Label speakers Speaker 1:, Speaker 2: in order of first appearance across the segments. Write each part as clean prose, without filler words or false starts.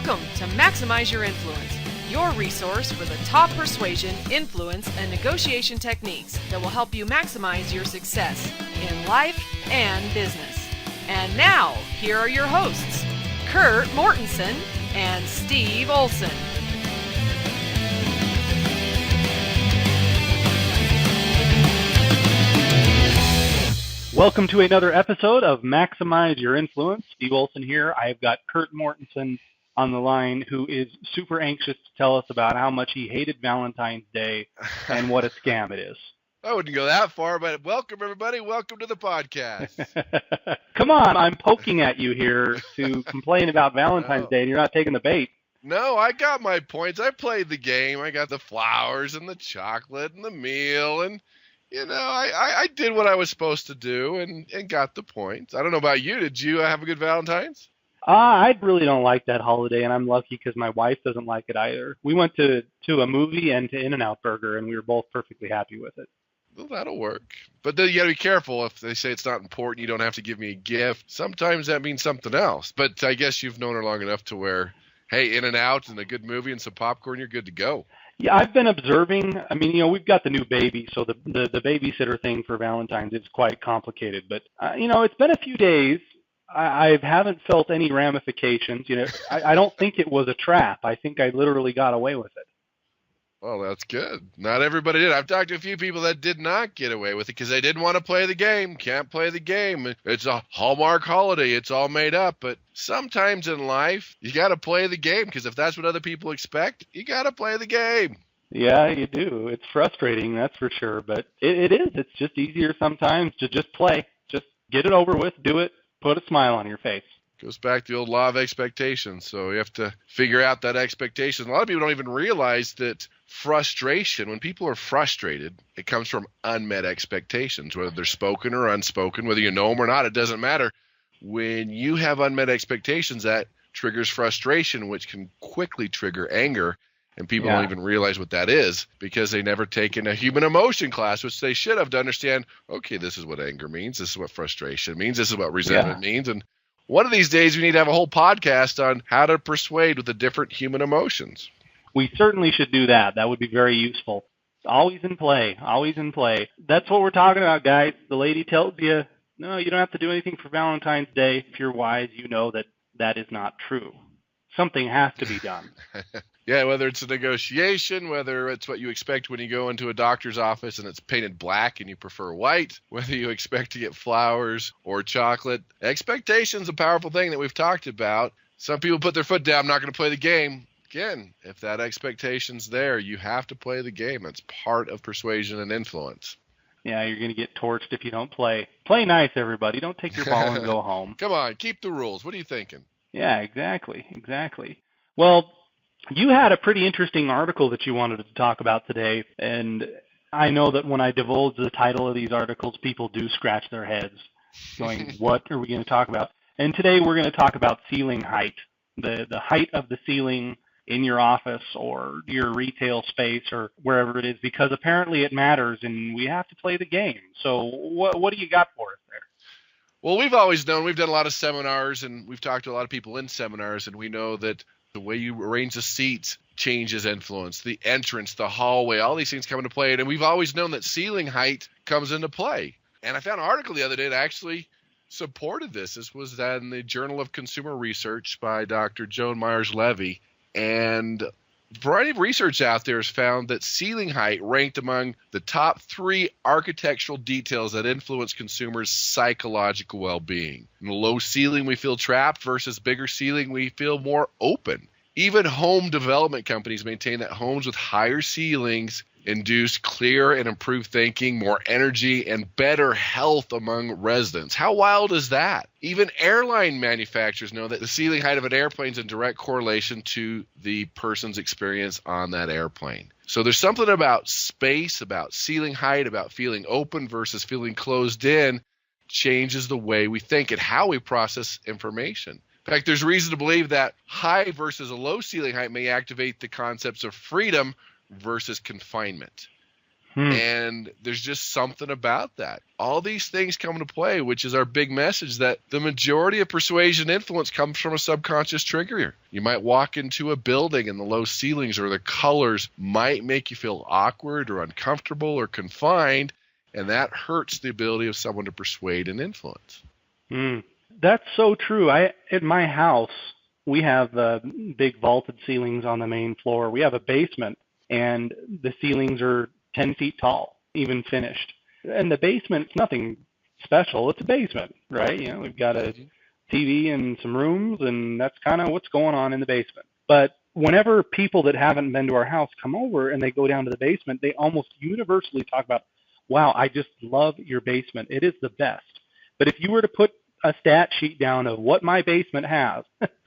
Speaker 1: Welcome to Maximize Your Influence, your resource for the top persuasion, influence, and negotiation techniques that will help you maximize your success in life and business. And now, here are your hosts, Kurt Mortensen and Steve Olson.
Speaker 2: Welcome to another episode of Maximize Your Influence. Steve Olson here. I've got Kurt Mortensen on the line, who is super anxious to tell us about how much he hated Valentine's Day and what a scam it is.
Speaker 3: I wouldn't go that far, but welcome, everybody. Welcome to the podcast.
Speaker 2: Come on, I'm poking at you here to complain about Valentine's Day, and you're not taking the bait.
Speaker 3: No, I got my points. I played the game. I got the flowers and the chocolate and the meal, and I did what I was supposed to do and got the points. I don't know about you. Did you have a good Valentine's?
Speaker 2: I really don't like that holiday, and I'm lucky because my wife doesn't like it either. We went to a movie and to In-N-Out Burger, and we were both perfectly happy with it.
Speaker 3: Well, that'll work. But then you got to be careful. If they say it's not important, you don't have to give me a gift. Sometimes that means something else. But I guess you've known her long enough to where, hey, In-N-Out and a good movie and some popcorn, you're good to go.
Speaker 2: Yeah, I've been observing. I mean, we've got the new baby, so the babysitter thing for Valentine's is quite complicated. But, it's been a few days. I haven't felt any ramifications. I don't think it was a trap. I think I literally got away with it.
Speaker 3: Well, that's good. Not everybody did. I've talked to a few people that did not get away with it because they didn't want to play the game. Can't play the game. It's a Hallmark holiday. It's all made up. But sometimes in life, you got to play the game because if that's what other people expect, you got to play the game.
Speaker 2: Yeah, you do. It's frustrating, that's for sure. But it is. It's just easier sometimes to just play. Just get it over with, do it, put a smile on your face.
Speaker 3: Goes back to the old law of expectations. So you have to figure out that expectation. A lot of people don't even realize that frustration, when people are frustrated, it comes from unmet expectations, whether they're spoken or unspoken, whether you know them or not, it doesn't matter. When you have unmet expectations, that triggers frustration, which can quickly trigger anger. And people don't even realize what that is because they never taken a human emotion class, which they should have to understand, okay, this is what anger means. This is what frustration means. This is what resentment means. And one of these days we need to have a whole podcast on how to persuade with the different human emotions.
Speaker 2: We certainly should do that. That would be very useful. Always in play. Always in play. That's what we're talking about, guys. The lady tells you, no, you don't have to do anything for Valentine's Day. If you're wise, you know that that is not true. Something has to be done.
Speaker 3: Yeah, whether it's a negotiation, whether it's what you expect when you go into a doctor's office and it's painted black and you prefer white, whether you expect to get flowers or chocolate. Expectation's a powerful thing that we've talked about. Some people put their foot down, I'm not going to play the game. Again, if that expectation's there, you have to play the game. It's part of persuasion and influence.
Speaker 2: Yeah, you're going to get torched if you don't play. Play nice, everybody. Don't take your ball and go home.
Speaker 3: Come on, keep the rules. What are you thinking?
Speaker 2: Yeah, exactly. Well, you had a pretty interesting article that you wanted to talk about today, and I know that when I divulge the title of these articles, people do scratch their heads going, what are we going to talk about? And today we're going to talk about ceiling height, the height of the ceiling in your office or your retail space or wherever it is, because apparently it matters and we have to play the game. So what do you got for us there?
Speaker 3: Well, we've always known, we've done a lot of seminars and we've talked to a lot of people in seminars, and we know that the way you arrange the seats changes influence, the entrance, the hallway, all these things come into play. And we've always known that ceiling height comes into play. And I found an article the other day that actually supported this. This was in the Journal of Consumer Research by Dr. Joan Myers-Levy. And a variety of research out there has found that ceiling height ranked among the top 3 architectural details that influence consumers' psychological well-being. In the low ceiling, we feel trapped versus bigger ceiling, we feel more open. Even home development companies maintain that homes with higher ceilings induce clear and improved thinking, more energy, and better health among residents. How wild is that? Even airline manufacturers know that the ceiling height of an airplane is in direct correlation to the person's experience on that airplane. So there's something about space, about ceiling height, about feeling open versus feeling closed in, changes the way we think and how we process information. In fact, there's reason to believe that high versus a low ceiling height may activate the concepts of freedom versus confinement. And there's just something about that. All these things come into play, which is our big message that the majority of persuasion influence comes from a subconscious trigger. You might walk into a building and the low ceilings or the colors might make you feel awkward or uncomfortable or confined, and that hurts the ability of someone to persuade and influence.
Speaker 2: That's so true. At my house, we have big vaulted ceilings on the main floor. We have a basement, and the ceilings are 10 feet tall, even finished. And the basement's nothing special. It's a basement, right? You know, we've got a TV and some rooms, and that's kind of what's going on in the basement. But whenever people that haven't been to our house come over and they go down to the basement, they almost universally talk about, wow, I just love your basement. It is the best. But if you were to put a stat sheet down of what my basement has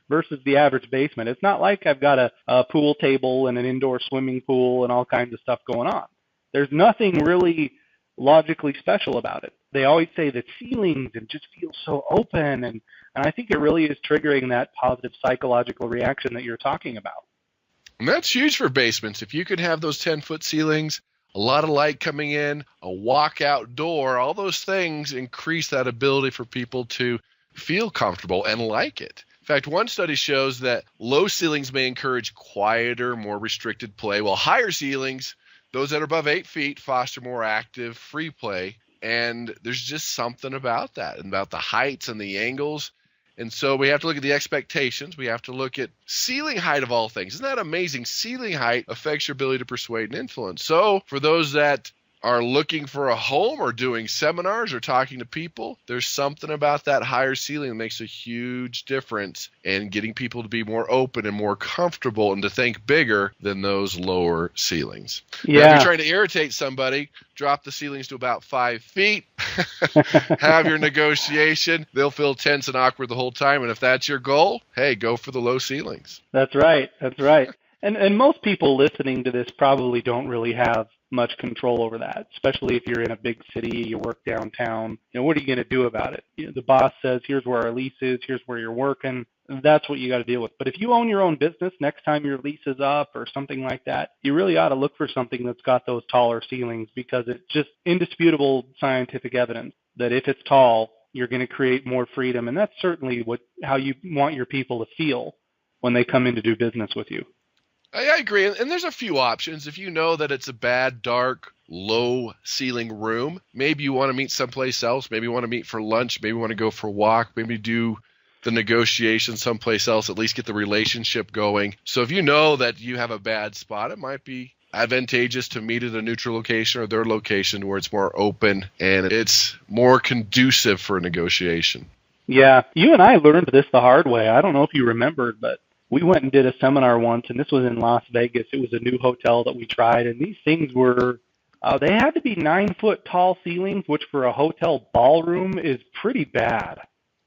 Speaker 2: versus the average basement, it's not like I've got a pool table and an indoor swimming pool and all kinds of stuff going on. There's nothing really logically special about it. They always say the ceilings and just feel so open, and I think it really is triggering that positive psychological reaction that you're talking about.
Speaker 3: And that's huge for basements. If you could have those 10-foot ceilings, a lot of light coming in, a walkout door, all those things increase that ability for people to feel comfortable and like it. In fact, one study shows that low ceilings may encourage quieter, more restricted play, while higher ceilings, those that are above 8 feet, foster more active, free play. And there's just something about that, and about the heights and the angles. And so we have to look at the expectations. We have to look at ceiling height of all things. Isn't that amazing? Ceiling height affects your ability to persuade and influence. So for those that are looking for a home or doing seminars or talking to people, there's something about that higher ceiling that makes a huge difference in getting people to be more open and more comfortable and to think bigger than those lower ceilings.
Speaker 2: Yeah.
Speaker 3: Now, if you're trying to irritate somebody, drop the ceilings to about 5 feet, have your negotiation. They'll feel tense and awkward the whole time. And if that's your goal, hey, go for the low ceilings.
Speaker 2: That's right. That's right. And most people listening to this probably don't really have much control over that, especially if you're in a big city, you work downtown. You know, what are you going to do about it? You know, the boss says, here's where our lease is, here's where you're working. That's what you got to deal with. But if you own your own business, next time your lease is up or something like that, you really ought to look for something that's got those taller ceilings, because it's just indisputable scientific evidence that if it's tall, you're going to create more freedom. And that's certainly how you want your people to feel when they come in to do business with you.
Speaker 3: I agree. And there's a few options. If you know that it's a bad, dark, low ceiling room, maybe you want to meet someplace else. Maybe you want to meet for lunch. Maybe you want to go for a walk. Maybe do the negotiation someplace else, at least get the relationship going. So if you know that you have a bad spot, it might be advantageous to meet at a neutral location or their location where it's more open and it's more conducive for a negotiation.
Speaker 2: Yeah. You and I learned this the hard way. I don't know if you remembered, but we went and did a seminar once, and this was in Las Vegas. It was a new hotel that we tried, and these things were, they had to be 9-foot tall ceilings, which for a hotel ballroom is pretty bad,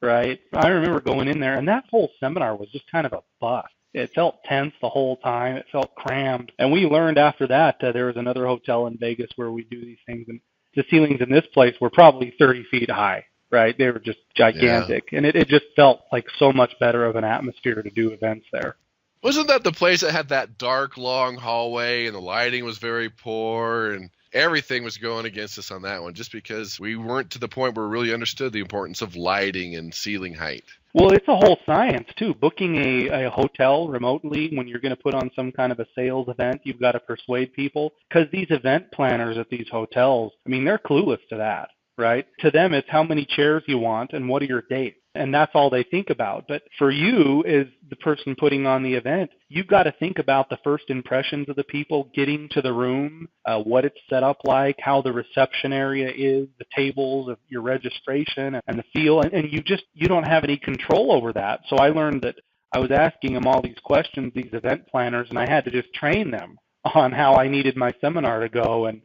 Speaker 2: right? I remember going in there, and that whole seminar was just kind of a bust. It felt tense the whole time. It felt crammed. And we learned after that there was another hotel in Vegas where we do these things, and the ceilings in this place were probably 30 feet high. Right, they were just gigantic, and it just felt like so much better of an atmosphere to do events there.
Speaker 3: Wasn't that the place that had that dark, long hallway, and the lighting was very poor, and everything was going against us on that one, just because we weren't to the point where we really understood the importance of lighting and ceiling height?
Speaker 2: Well, it's a whole science, too. Booking a hotel remotely when you're going to put on some kind of a sales event, you've got to persuade people, because these event planners at these hotels, I mean, they're clueless to that. Right? To them, it's how many chairs you want and what are your dates. And that's all they think about. But for you, as the person putting on the event, you've got to think about the first impressions of the people getting to the room, what it's set up like, how the reception area is, the tables, of your registration, and the feel. And you don't have any control over that. So I learned that I was asking them all these questions, these event planners, and I had to just train them on how I needed my seminar to go, and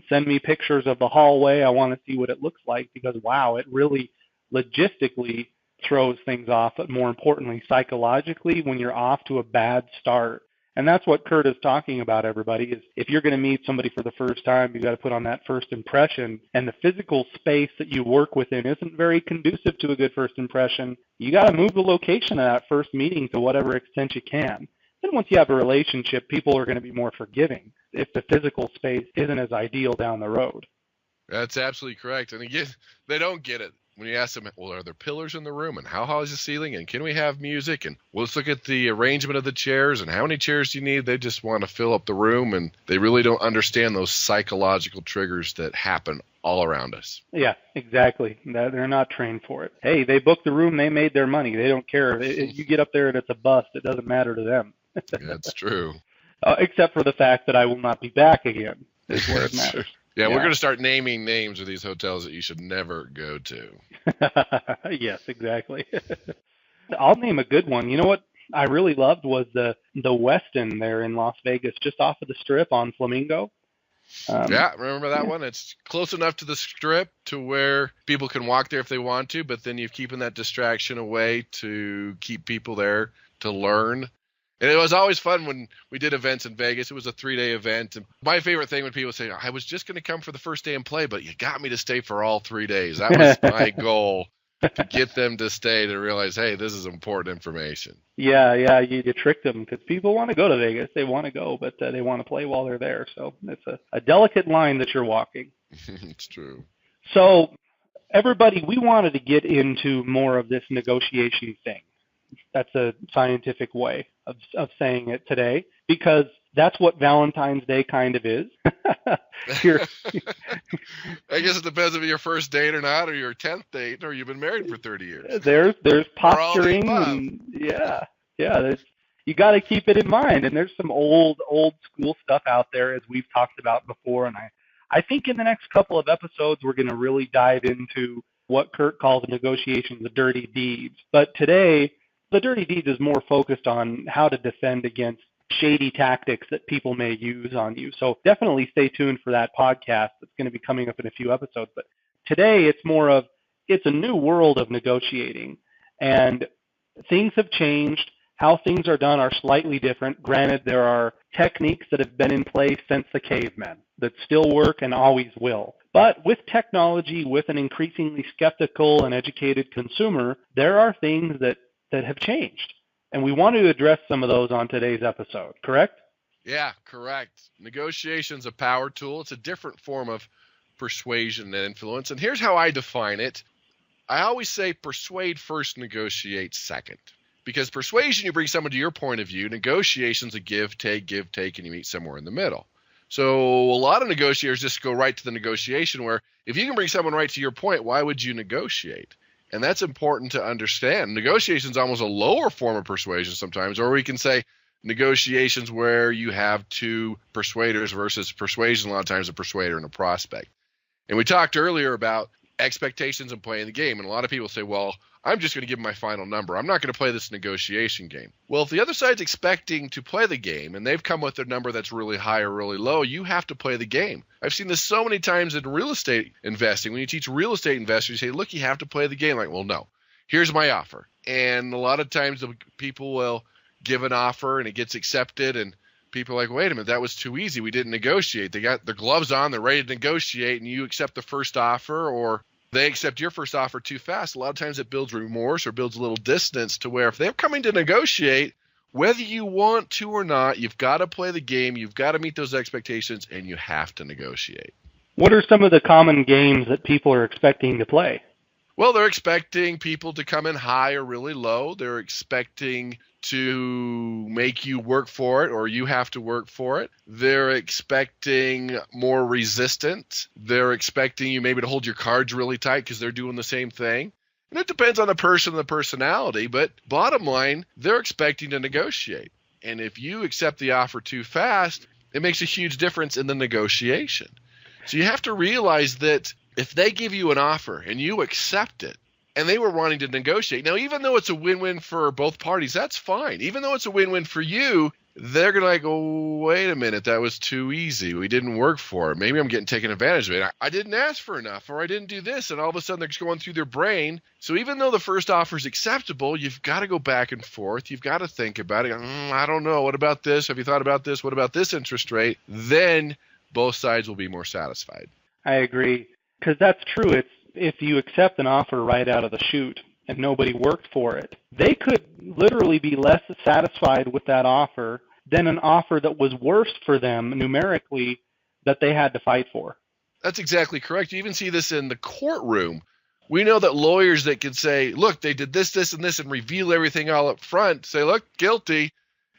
Speaker 2: send me pictures of the hallway. I want to see what it looks like, because wow, it really logistically throws things off, but more importantly psychologically when you're off to a bad start. And that's what Kurt is talking about, everybody, is if you're going to meet somebody for the first time, you've got to put on that first impression, and the physical space that you work within isn't very conducive to a good first impression. You got to move the location of that first meeting to whatever extent you can. then once you have a relationship, people are going to be more forgiving if the physical space isn't as ideal down the road.
Speaker 3: That's absolutely correct. And again, they don't get it. When you ask them, well, are there pillars in the room? And how high is the ceiling? And can we have music? And well, let's look at the arrangement of the chairs. And how many chairs do you need? They just want to fill up the room. And they really don't understand those psychological triggers that happen all around us.
Speaker 2: Yeah, exactly. They're not trained for it. Hey, they booked the room. They made their money. They don't care. If you get up there and it's a bust, it doesn't matter to them.
Speaker 3: That's true.
Speaker 2: Except for the fact that I will not be back again is where it matters.
Speaker 3: Yeah, we're going to start naming names of these hotels that you should never go to.
Speaker 2: Yes, exactly. I'll name a good one. You know what I really loved was the Westin there in Las Vegas, just off of the Strip on Flamingo.
Speaker 3: Remember that one? It's close enough to the Strip to where people can walk there if they want to, but then you're keeping that distraction away to keep people there to learn. And it was always fun when we did events in Vegas. It was a 3-day event. And my favorite thing when people say, I was just going to come for the first day and play, but you got me to stay for all 3 days. That was my goal, to get them to stay, to realize, hey, this is important information.
Speaker 2: Yeah, you tricked them because people want to go to Vegas. They want to go, but they want to play while they're there. So it's a delicate line that you're walking.
Speaker 3: It's true.
Speaker 2: So everybody, we wanted to get into more of this negotiation thing. That's a scientific way of saying it today, because that's what Valentine's Day kind of is. I
Speaker 3: guess it depends if it's your first date or not, or your 10th date, or you've been married for 30 years.
Speaker 2: There's posturing, and you got to keep it in mind. And there's some old school stuff out there, as we've talked about before. And I think in the next couple of episodes, we're going to really dive into what Kurt calls negotiations, the dirty deeds. But today, the dirty deeds is more focused on how to defend against shady tactics that people may use on you. So definitely stay tuned for that podcast. That's going to be coming up in a few episodes. But today it's a new world of negotiating, and things have changed. How things are done are slightly different. Granted, there are techniques that have been in place since the cavemen that still work and always will. But with technology, with an increasingly skeptical and educated consumer, there are things that have changed. And we want to address some of those on today's episode, correct?
Speaker 3: Yeah, correct. Negotiation's a power tool. It's a different form of persuasion and influence. And here's how I define it. I always say persuade first, negotiate second. Because persuasion, you bring someone to your point of view. Negotiation's a give, take, and you meet somewhere in the middle. So a lot of negotiators just go right to the negotiation, where if you can bring someone right to your point, why would you negotiate? And that's important to understand. Negotiation is almost a lower form of persuasion sometimes, or we can say negotiations where you have two persuaders versus persuasion, a lot of times a persuader and a prospect. And we talked earlier about expectations and playing the game. And a lot of people say, well, I'm just going to give my final number. I'm not going to play this negotiation game. Well, if the other side's expecting to play the game and they've come with a number that's really high or really low, you have to play the game. I've seen this so many times in real estate investing. When you teach real estate investors, you say, look, you have to play the game. Like, well, no, here's my offer. And a lot of times the people will give an offer and it gets accepted, and people are like, wait a minute, that was too easy. We didn't negotiate. They got their gloves on, they're ready to negotiate, and you accept the first offer, or they accept your first offer too fast. A lot of times it builds remorse or builds a little distance to where if they're coming to negotiate, whether you want to or not, you've got to play the game, you've got to meet those expectations, and you have to negotiate.
Speaker 2: What are some of the common games that people are expecting to play?
Speaker 3: Well, they're expecting people to come in high or really low. They're expecting to make you work for it, or you have to work for it. They're expecting more resistance. They're expecting you maybe to hold your cards really tight because they're doing the same thing. And it depends on the person and the personality, but bottom line, they're expecting to negotiate. And if you accept the offer too fast, it makes a huge difference in the negotiation. So you have to realize that if they give you an offer and you accept it, and they were wanting to negotiate. Now, even though it's a win-win for both parties, that's fine. Even though it's a win-win for you, they're going to like, oh, wait a minute, that was too easy. We didn't work for it. Maybe I'm getting taken advantage of it. I didn't ask for enough, or I didn't do this. And all of a sudden, they're just going through their brain. So even though the first offer is acceptable, you've got to go back and forth. You've got to think about it. I don't know. What about this? Have you thought about this? What about this interest rate? Then both sides will be more satisfied.
Speaker 2: I agree, because that's true. If you accept an offer right out of the chute, and nobody worked for it, they could literally be less satisfied with that offer than an offer that was worse for them numerically that they had to fight for.
Speaker 3: That's exactly correct. You even see this in the courtroom. We know that lawyers that can say, look, they did this, this, and this, and reveal everything all up front, say, look, guilty,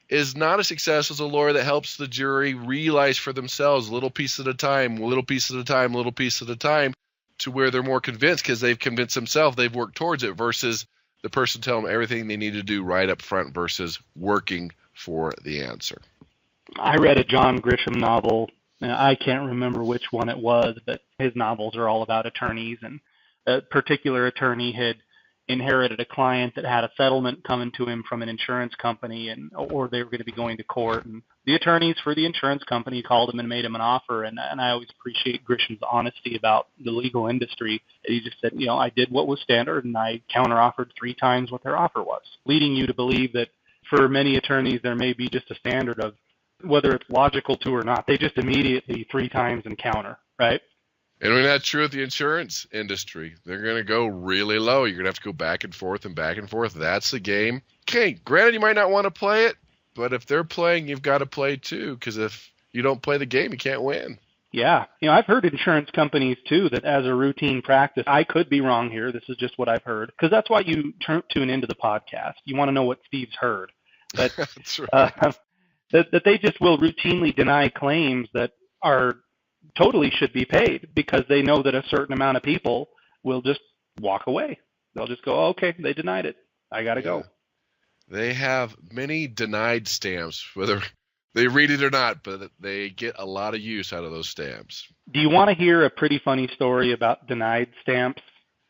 Speaker 3: is not as successful as a lawyer that helps the jury realize for themselves, little piece at a time, little piece at a time, little piece at a time, to where they're more convinced because they've convinced themselves, they've worked towards it, versus the person telling them everything they need to do right up front versus working for the answer.
Speaker 2: I read a John Grisham novel. I can't remember which one it was, but his novels are all about attorneys, and a particular attorney had inherited a client that had a settlement coming to him from an insurance company, or they were going to be going to court, and the attorneys for the insurance company called him and made him an offer. And I always appreciate Grisham's honesty about the legal industry. He just said, I did what was standard, and I counteroffered 3 times what their offer was, leading you to believe that for many attorneys there may be just a standard of whether it's logical to or not. They just immediately 3 times and counter, right?
Speaker 3: And when that's true with the insurance industry, they're going to go really low. You're going to have to go back and forth and back and forth. That's the game. Okay, granted, you might not want to play it, but if they're playing, you've got to play too, because if you don't play the game, you can't win.
Speaker 2: Yeah. I've heard insurance companies too that as a routine practice, I could be wrong here, this is just what I've heard, because that's why you tune into the podcast. You want to know what Steve's heard. But
Speaker 3: That's right.
Speaker 2: that they just will routinely deny claims that are totally should be paid, because they know that a certain amount of people will just walk away. They'll just go, okay, they denied it, I got to go.
Speaker 3: They have many denied stamps, whether they read it or not, but they get a lot of use out of those stamps.
Speaker 2: Do you want to hear a pretty funny story about denied stamps?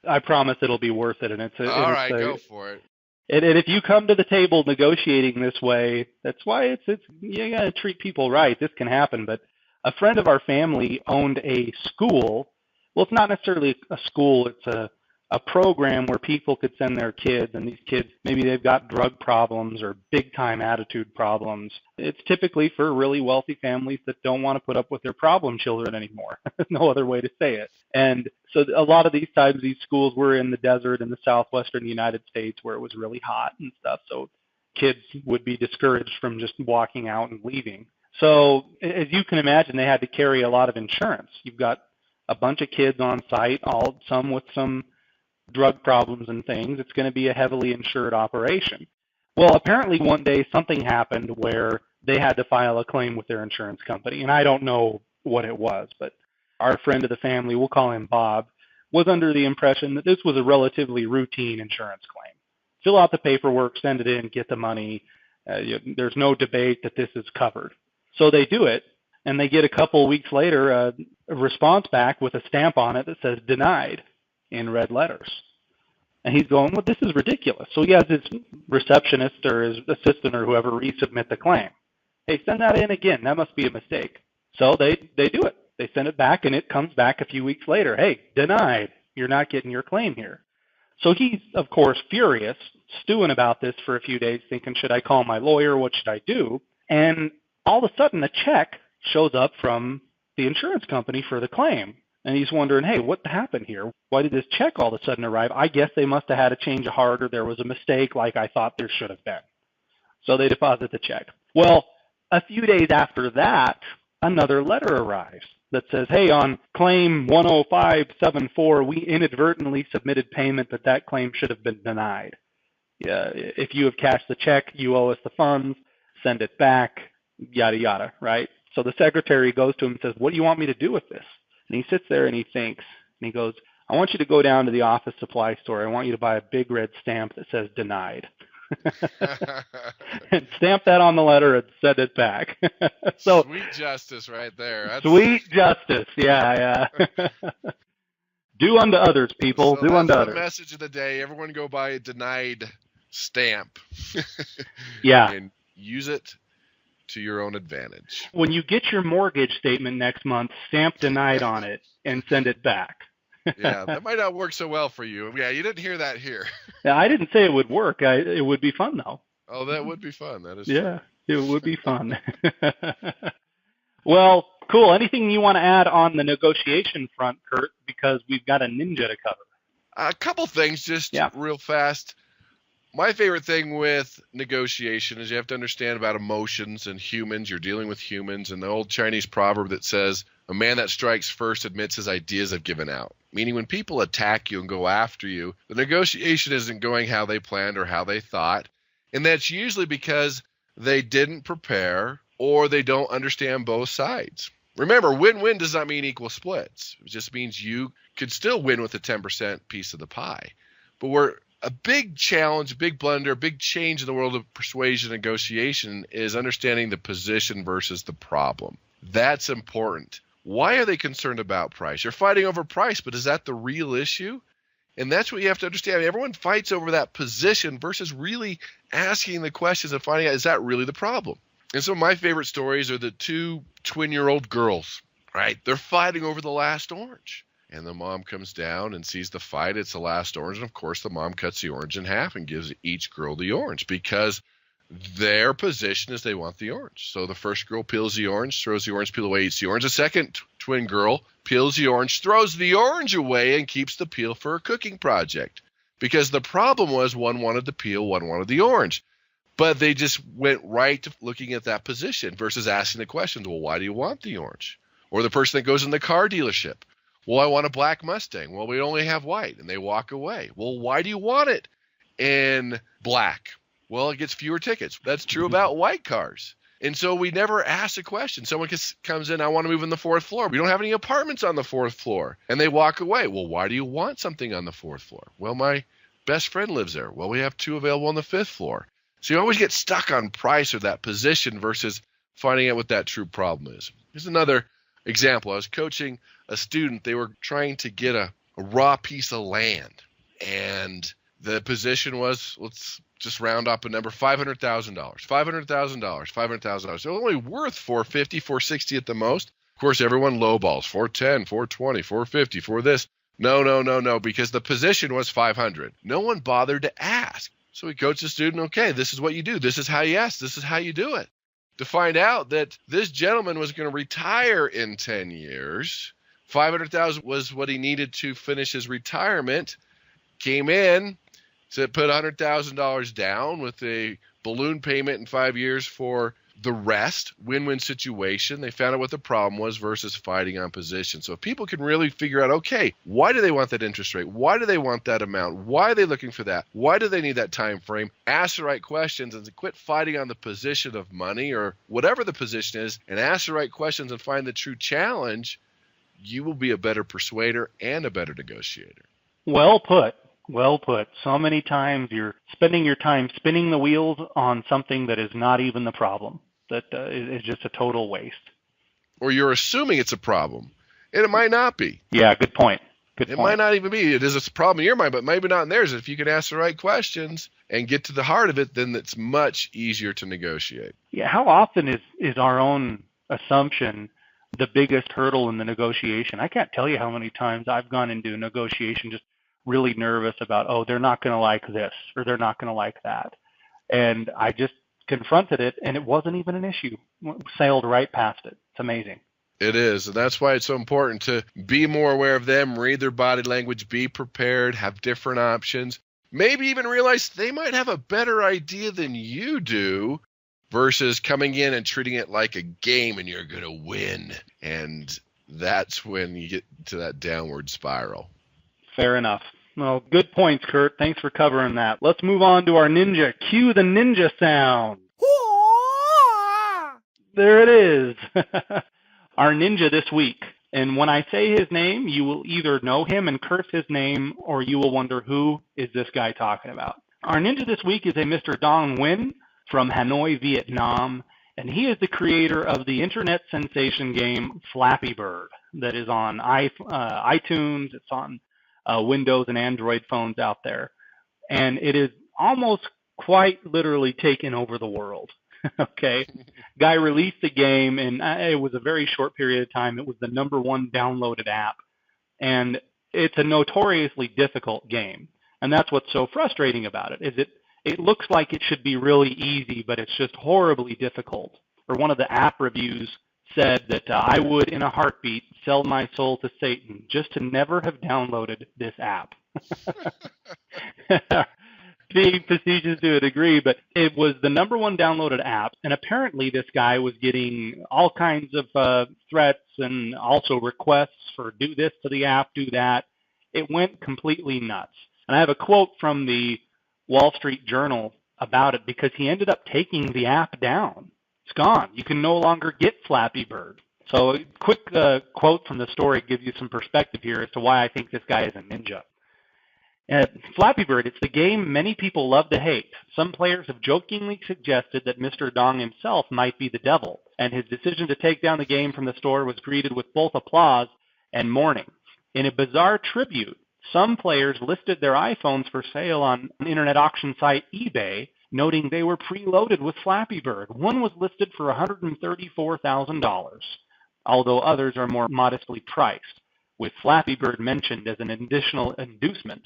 Speaker 2: I promise it'll be worth it. And
Speaker 3: all right, go for it.
Speaker 2: And if you come to the table negotiating this way, that's why it's you got to treat people right. This can happen. But a friend of our family owned a school. Well, it's not necessarily a school. It's a program where people could send their kids, and these kids, maybe they've got drug problems or big-time attitude problems. It's typically for really wealthy families that don't want to put up with their problem children anymore. There's no other way to say it. And so a lot of these times, these schools were in the desert in the southwestern United States where it was really hot and stuff. So kids would be discouraged from just walking out and leaving. So as you can imagine, they had to carry a lot of insurance. You've got a bunch of kids on site, some with some drug problems and things. It's going to be a heavily insured operation. Well, apparently one day something happened where they had to file a claim with their insurance company, and I don't know what it was, but our friend of the family, we'll call him Bob, was under the impression that this was a relatively routine insurance claim. Fill out the paperwork, send it in, get the money. There's no debate that this is covered. So they do it, and they get a couple weeks later a response back with a stamp on it that says denied in red letters. And he's going, well, this is ridiculous. So he has his receptionist or his assistant or whoever resubmit the claim. Hey, send that in again. That must be a mistake. So they do it. They send it back, and it comes back a few weeks later. Hey, denied. You're not getting your claim here. So he's, of course, furious, stewing about this for a few days, thinking, should I call my lawyer? What should I do? And all of a sudden, a check shows up from the insurance company for the claim. And he's wondering, hey, what happened here? Why did this check all of a sudden arrive? I guess they must have had a change of heart, or there was a mistake like I thought there should have been. So they deposit the check. Well, a few days after that, another letter arrives that says, hey, on claim 10574, we inadvertently submitted payment that claim should have been denied. If you have cashed the check, you owe us the funds, send it back, yada, yada, right? So the secretary goes to him and says, what do you want me to do with this? And he sits there and he thinks, and he goes, I want you to go down to the office supply store. I want you to buy a big red stamp that says denied. And stamp that on the letter and send it back. So
Speaker 3: sweet justice right there.
Speaker 2: Sweet justice. Yeah. Do unto others, people.
Speaker 3: So
Speaker 2: do unto
Speaker 3: that's the
Speaker 2: others.
Speaker 3: Message of the day. Everyone go buy a denied stamp.
Speaker 2: Yeah.
Speaker 3: And use it to your own advantage.
Speaker 2: When you get your mortgage statement next month, stamp denied on it and send it back.
Speaker 3: Yeah, that might not work so well for you. Yeah, you didn't hear that here.
Speaker 2: Yeah, I didn't say it would work. It would be fun, though.
Speaker 3: Oh, that would be fun. That is
Speaker 2: Yeah, it would be fun. Well, cool. Anything you want to add on the negotiation front, Kurt? Because we've got a ninja to cover.
Speaker 3: A couple things just real fast. My favorite thing with negotiation is you have to understand about emotions and humans. You're dealing with humans, and the old Chinese proverb that says, a man that strikes first admits his ideas have given out. Meaning when people attack you and go after you, the negotiation isn't going how they planned or how they thought. And that's usually because they didn't prepare or they don't understand both sides. Remember, win-win does not mean equal splits. It just means you could still win with a 10% piece of the pie. But we're a big challenge, a big blunder, a big change in the world of persuasion and negotiation is understanding the position versus the problem. That's important. Why are they concerned about price? You're fighting over price, but is that the real issue? And that's what you have to understand. Everyone fights over that position versus really asking the questions and finding out, is that really the problem? And so my favorite stories are the two twin-year-old girls, right? They're fighting over the last orange. And the mom comes down and sees the fight. It's the last orange. And, of course, the mom cuts the orange in half and gives each girl the orange because their position is they want the orange. So the first girl peels the orange, throws the orange peel away, eats the orange. The second twin girl peels the orange, throws the orange away, and keeps the peel for a cooking project. Because the problem was one wanted the peel, one wanted the orange. But they just went right to looking at that position versus asking the questions, well, why do you want the orange? Or the person that goes in the car dealership. Well, I want a black Mustang. Well, we only have white, and they walk away. Well, why do you want it in black? Well, it gets fewer tickets. That's true about white cars. And so we never ask a question. Someone comes in, I want to move on the fourth floor. We don't have any apartments on the fourth floor. And they walk away. Well, why do you want something on the fourth floor? Well, my best friend lives there. Well, we have two available on the fifth floor. So you always get stuck on price or that position versus finding out what that true problem is. Here's another example. I was coaching a student. They were trying to get a raw piece of land. And the position was, let's just round up a number, $500,000. $500,000. They're only worth $450, $460 at the most. Of course, everyone lowballs, $410, $420, $450 for this. No, because the position was $500. No one bothered to ask. So we coached the student, okay, this is what you do. This is how you ask. This is how you do it. To find out that this gentleman was going to retire in 10 years. $500,000 was what he needed to finish his retirement. Came in to put $100,000 down with a balloon payment in 5 years for the rest. Win-win situation. They found out what the problem was versus fighting on position. So if people can really figure out, okay, why do they want that interest rate? Why do they want that amount? Why are they looking for that? Why do they need that time frame? Ask the right questions and quit fighting on the position of money or whatever the position is, and ask the right questions and find the true challenge. You will be a better persuader and a better negotiator.
Speaker 2: Well put. Well put. So many times you're spending your time spinning the wheels on something that is not even the problem, that is just a total waste.
Speaker 3: Or you're assuming it's a problem, and it might not be.
Speaker 2: Yeah, good point.
Speaker 3: It might not even be. It is a problem in your mind, but maybe not in theirs. If you can ask the right questions and get to the heart of it, then it's much easier to negotiate.
Speaker 2: Yeah, how often is our own assumption the biggest hurdle in the negotiation? I can't tell you how many times I've gone into a negotiation just really nervous about, oh, they're not going to like this or they're not going to like that. And I just confronted it, and it wasn't even an issue. Sailed right past it. It's amazing.
Speaker 3: It is, and that's why it's so important to be more aware of them, read their body language, be prepared, have different options, maybe even realize they might have a better idea than you do versus coming in and treating it like a game and you're going to win. And that's when you get to that downward spiral.
Speaker 2: Fair enough. Well, good points, Kurt. Thanks for covering that. Let's move on to our ninja. Cue the ninja sound. There it is. Our ninja this week. And when I say his name, you will either know him and curse his name, or you will wonder, who is this guy talking about? Our ninja this week is a Mr. Dong Nguyen from Hanoi, Vietnam. And he is the creator of the internet sensation game Flappy Bird that is on iTunes. It's on Windows and Android phones out there. And it is almost quite literally taken over the world. Okay. Guy released the game, and it was a very short period of time. It was the #1 downloaded app. And it's a notoriously difficult game. And that's what's so frustrating about it, is it looks like it should be really easy, but it's just horribly difficult. Or one of the app reviews said that I would, in a heartbeat, sell my soul to Satan just to never have downloaded this app. Being facetious to a degree, but it was the number one downloaded app, and apparently this guy was getting all kinds of threats and also requests for do this to the app, do that. It went completely nuts. And I have a quote from the Wall Street Journal about it because he ended up taking the app down. It's gone. You can no longer get Flappy Bird. So a quick quote from the story gives you some perspective here as to why I think this guy is a ninja. Flappy Bird, it's the game many people love to hate. Some players have jokingly suggested that Mr. Dong himself might be the devil, and his decision to take down the game from the store was greeted with both applause and mourning. In a bizarre tribute, some players listed their iPhones for sale on an internet auction site eBay, noting they were preloaded with Flappy Bird. One was listed for $134,000, although others are more modestly priced, with Flappy Bird mentioned as an additional inducement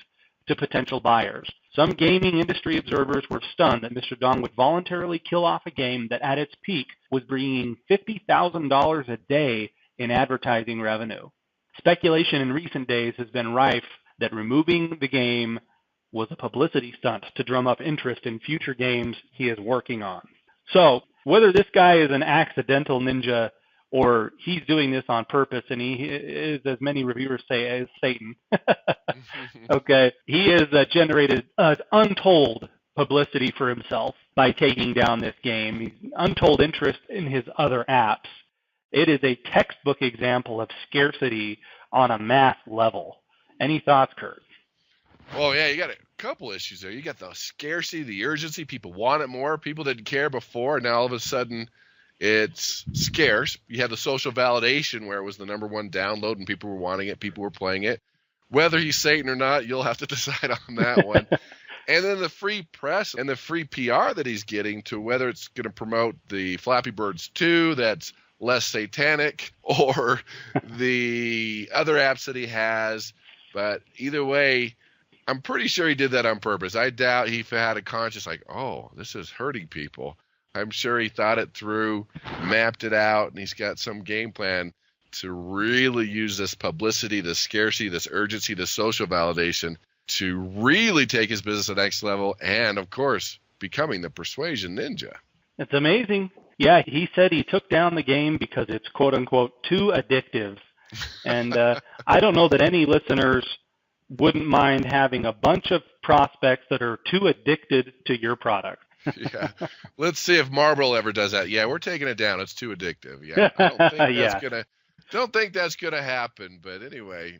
Speaker 2: to potential buyers. Some gaming industry observers were stunned that Mr. Dong would voluntarily kill off a game that at its peak was bringing $50,000 a day in advertising revenue. Speculation in recent days has been rife that removing the game was a publicity stunt to drum up interest in future games he is working on. So, whether this guy is an accidental ninja or he's doing this on purpose, and he is, as many reviewers say, as Satan. Okay, he has generated untold publicity for himself by taking down this game. He's untold interest in his other apps. It is a textbook example of scarcity on a mass level. Any thoughts, Kurt?
Speaker 3: Well, yeah, you got a couple issues there. You got the scarcity, the urgency. People want it more. People didn't care before, and now all of a sudden it's scarce. You had the social validation where it was the number one download and people were wanting it, people were playing it. Whether he's Satan or not, you'll have to decide on that one. And then the free press and the free PR that he's getting to whether it's going to promote the Flappy Birds 2 that's less satanic or the other apps that he has. But either way, I'm pretty sure he did that on purpose. I doubt he had a conscience like, oh, this is hurting people. I'm sure he thought it through, mapped it out, and he's got some game plan to really use this publicity, this scarcity, this urgency, this social validation to really take his business to the next level and, of course, becoming the persuasion ninja.
Speaker 2: It's amazing. Yeah, he said he took down the game because it's quote-unquote too addictive. And I don't know that any listeners wouldn't mind having a bunch of prospects that are too addicted to your product.
Speaker 3: Yeah. Let's see if Marlboro ever does that. Yeah, we're taking it down. It's too addictive. Yeah. I don't think that's gonna happen, but anyway.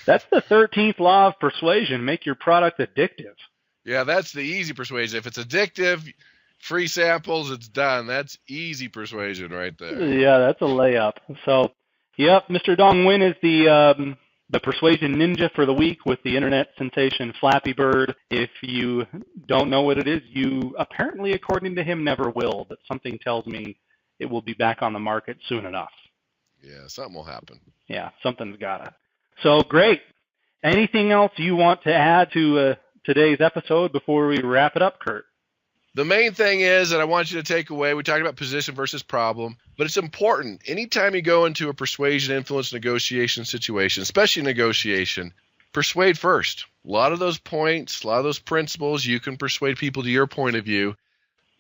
Speaker 2: That's the 13th law of persuasion. Make your product addictive.
Speaker 3: Yeah, that's the easy persuasion. If it's addictive, free samples, it's done. That's easy persuasion right there.
Speaker 2: Yeah, that's a layup. So, yep, Mr. Dong Nguyen is the persuasion ninja for the week with the internet sensation Flappy Bird. If you don't know what it is, you apparently, according to him, never will. But something tells me it will be back on the market soon enough.
Speaker 3: Yeah, something will happen.
Speaker 2: Yeah, something's gotta. So great. Anything else you want to add to today's episode before we wrap it up, Kurt?
Speaker 3: The main thing is that I want you to take away, we talked about position versus problem, but it's important. Anytime you go into a persuasion, influence, negotiation situation, especially negotiation, persuade first. A lot of those points, a lot of those principles, you can persuade people to your point of view.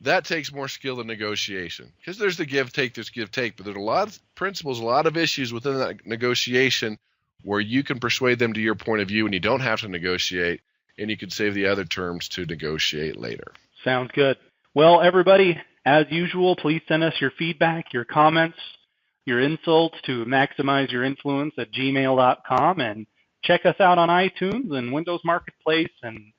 Speaker 3: That takes more skill than negotiation because there's the give-take, there's give-take, but there's a lot of principles, a lot of issues within that negotiation where you can persuade them to your point of view and you don't have to negotiate, and you can save the other terms to negotiate later.
Speaker 2: Sounds good. Well, everybody, as usual, please send us your feedback, your comments, your insults to maximizeyourinfluence@gmail.com, and check us out on iTunes and Windows Marketplace and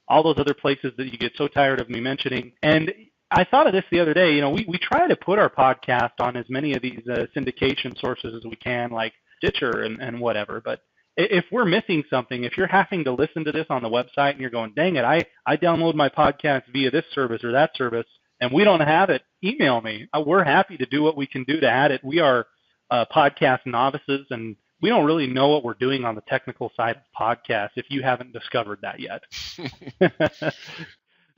Speaker 2: all those other places that you get so tired of me mentioning. And I thought of this the other day. You know, we try to put our podcast on as many of these syndication sources as we can, like Stitcher and whatever, but if we're missing something, if you're having to listen to this on the website and you're going, dang it, I download my podcast via this service or that service, and we don't have it, email me. We're happy to do what we can do to add it. We are podcast novices, and we don't really know what we're doing on the technical side of podcasts if you haven't discovered that yet.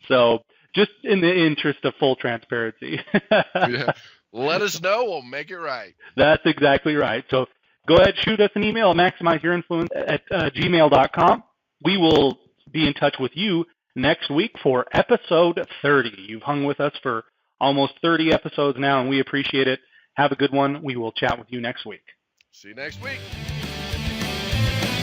Speaker 2: So just in the interest of full transparency.
Speaker 3: Yeah. Let us know. We'll make it right.
Speaker 2: That's exactly right. So go ahead, shoot us an email at maximizeyourinfluence@gmail.com. We will be in touch with you next week for episode 30. You've hung with us for almost 30 episodes now, and we appreciate it. Have a good one. We will chat with you next week.
Speaker 3: See you next week.